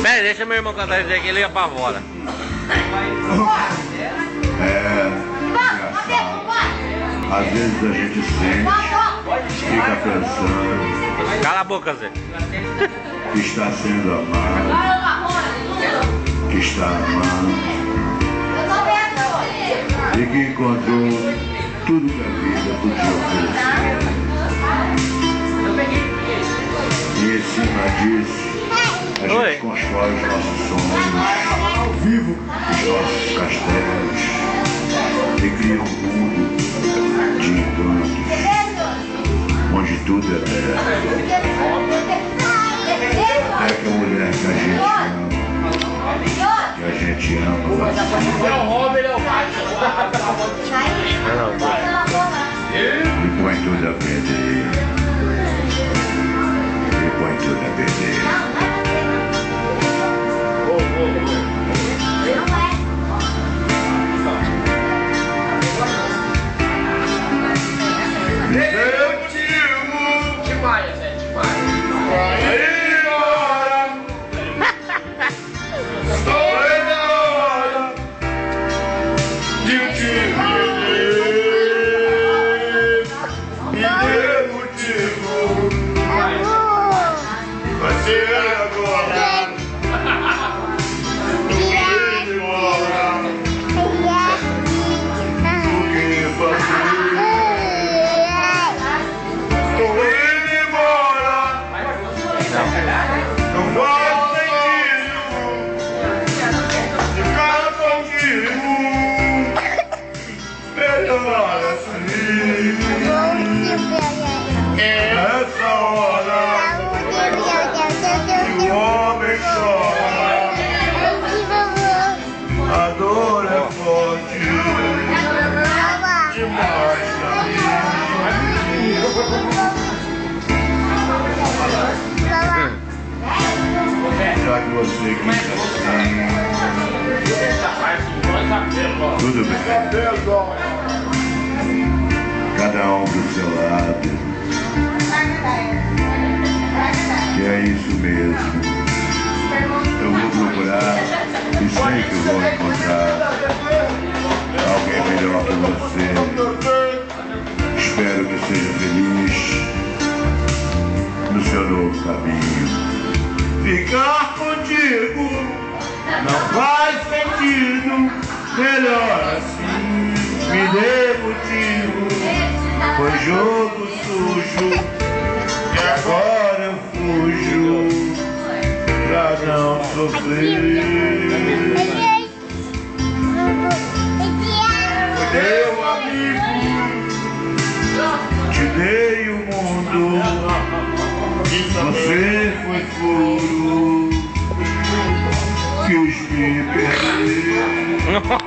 Pera, deixa meu irmão cantar isso aqui, ele apavora. Às vezes a gente sente, fica pensando. Cala a boca, Zé. Que está sendo amado, que está amando e que encontrou tudo que a vida podia oferecer. E em cima disso, a gente constrói os nossos sonhos, vivo os nossos castelos e cria um mundo de encantos, onde tudo é belo. É que a mulher que a gente ama vai e põe tudo a perder. E põe tudo a perder. Eu te amo demais, Zé, demais. Essa hora que o homem chora, a dor é forte demais pra mim. Já que você quis assim, tudo bem. Cada um do seu lado. E é isso mesmo. Eu vou procurar e sei que eu vou encontrar alguém melhor que você. Espero que seja feliz no seu novo caminho. Ficar contigo não faz sentido. Melhor assim. Me dê motivo. Foi jogo sujo e agora eu fujo pra não sofrer. Meu amigo, te dei o mundo, você foi furo, quis me perder.